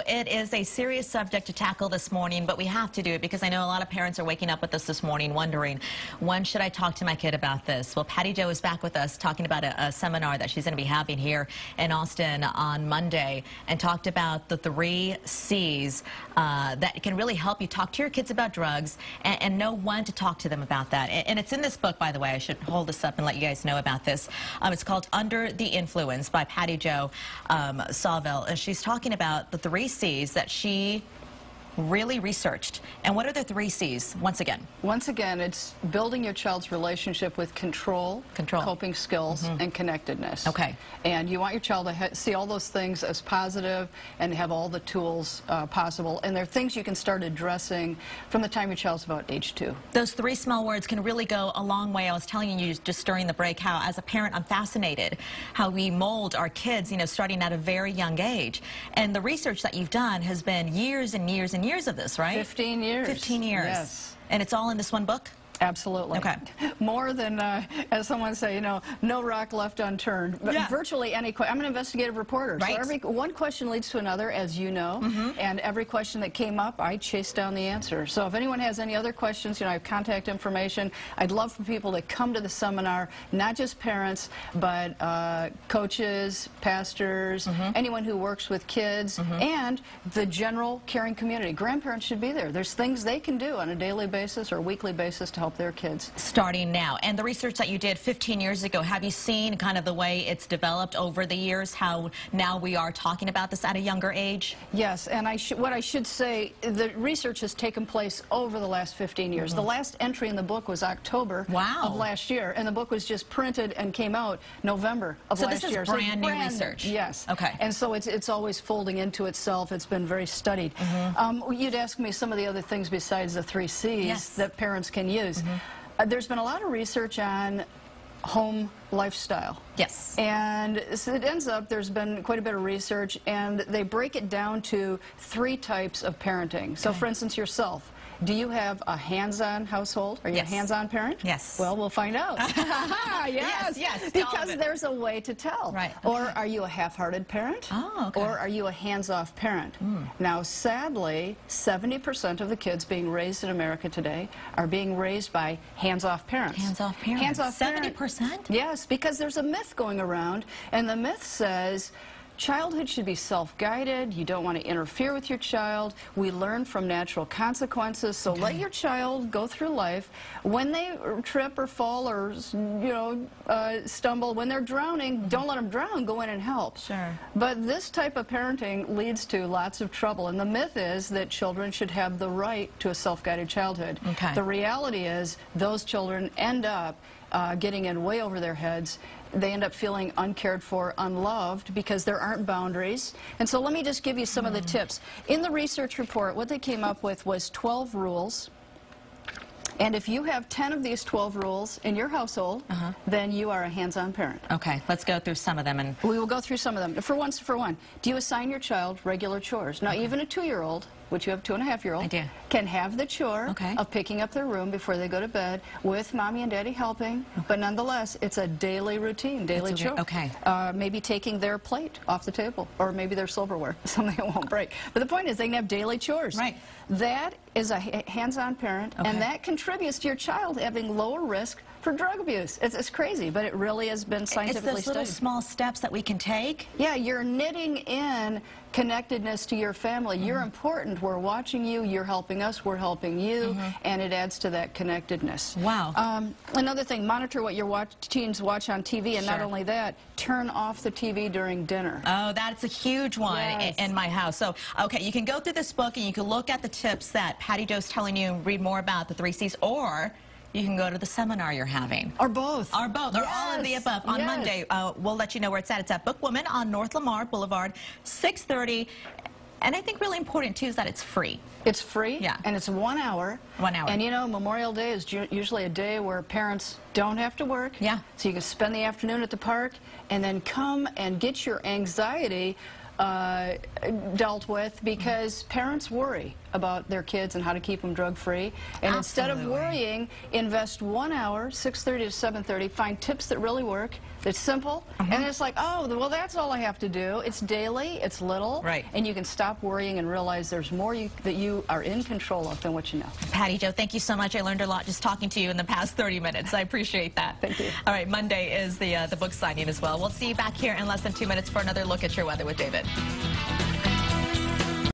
It is a serious subject to tackle this morning, but we have to do it because I know a lot of parents are waking up with us this morning wondering, when should I talk to my kid about this? Well, Patty Jo is back with us talking about a seminar that she's going to be having here in Austin on Monday, and talked about the 3 C's that can really help you talk to your kids about drugs and know when to talk to them about that. And it's in this book, by the way. I should hold this up and let you guys know about this. It's called Under the Influence by Patty Jo Sawvel. And she's talking about the 3 C's that she really researched. And what are the 3 C's, once again? Once again, it's building your child's relationship with control, coping skills, and connectedness. Okay. And you want your child to see all those things as positive and have all the tools possible. And they're things you can start addressing from the time your child's about age 2. Those 3 small words can really go a long way. I was telling you just during the break how, as a parent, I'm fascinated how we mold our kids, starting at a very young age. And the research that you've done has been years and years and years of this, right? 15 years. 15 years. Yes. And it's all in this one book? Absolutely. Okay. More than, as someone say, no rock left unturned. But virtually any question. I'm an investigative reporter. Right. So one question leads to another, as you know. And every question that came up, I chased down the answer. So if anyone has any other questions, I have contact information. I'd love for people to come to the seminar, not just parents, but coaches, pastors, anyone who works with kids, and the general caring community. Grandparents should be there. There's things they can do on a daily basis or weekly basis to help their kids. Starting now. And the research that you did 15 years ago, have you seen kind of the way it's developed over the years, how now we are talking about this at a younger age? Yes, and what I should say, the research has taken place over the last 15 years. The last entry in the book was October of last year, and the book was just printed and came out November of last year. So this is brand new research? Yes. Okay. And so it's always folding into itself. It's been very studied. You'd ask me some of the other things besides the 3 C's that parents can use. There's been a lot of research on home lifestyle. Yes. And so it ends up, there's been quite a bit of research, and they break it down to 3 types of parenting. So, for instance, yourself. Do you have a hands-on household? Are you a hands-on parent? Yes. Well, we'll find out. Yes. Because there's a way to tell. Right. Or are you a half-hearted parent? Oh, okay. Or are you a hands-off parent? Now, sadly, 70% of the kids being raised in America today are being raised by hands-off parents. Hands-off parents. Hands-off 70%? Yes, because there's a myth going around, and the myth says childhood should be self-guided. You don't want to interfere with your child. We learn from natural consequences, so let your child go through life. When they trip or fall or stumble, when they're drowning, don't let them drown. Go in and help. Sure. But this type of parenting leads to lots of trouble, and the myth is that children should have the right to a self-guided childhood. Okay. The reality is those children end up getting in way over their heads. They end up feeling uncared for, unloved, because there aren't boundaries. And so let me just give you some of the tips. In the research report, what they came up with was 12 rules. And if you have 10 of these 12 rules in your household, then you are a hands-on parent. Okay, let's go through some of them. And we will go through some of them. For one, do you assign your child regular chores? Now, even a 2-year-old, which you have a 2-and-a-half-year-old, can have the chore of picking up their room before they go to bed with mommy and daddy helping, but nonetheless, it's a daily routine, daily chore. Okay. Maybe taking their plate off the table, or maybe their silverware, something that won't break. But the point is, they can have daily chores. Right. That is a hands-on parent, and that contributes to your child having lower risk for drug abuse. It's crazy, but it really has been scientifically studied. It's those little small steps that we can take. Yeah, you're knitting in connectedness to your family. You're important. We're watching you. You're helping us. We're helping you. And it adds to that connectedness. Wow. Another thing, monitor what your teens watch on TV, and not only that, turn off the TV during dinner. Oh, that's a huge one in my house. So, okay, you can go through this book and you can look at the tips that Patty Jo's telling you, read more about the 3 C's, or you can go to the seminar you're having. Or both. Or both, or all of the above. On Monday, we'll let you know where it's at. It's at Book Woman on North Lamar Boulevard, 6:30. And I think really important, too, is that it's free. It's free, yeah, and it's 1 hour. 1 hour. And Memorial Day is usually a day where parents don't have to work. Yeah. So you can spend the afternoon at the park and then come and get your anxiety dealt with, because parents worry about their kids and how to keep them drug-free. And instead of worrying, invest 1 hour, 6:30 to 7:30, find tips that really work, that's simple, and it's like, oh, well, that's all I have to do. It's daily, it's little, and you can stop worrying and realize there's more that you are in control of than what you know. Patty Jo, thank you so much. I learned a lot just talking to you in the past 30 minutes. I appreciate that. Thank you. All right, Monday is the book signing as well. We'll see you back here in less than 2 minutes for another look at your weather with David.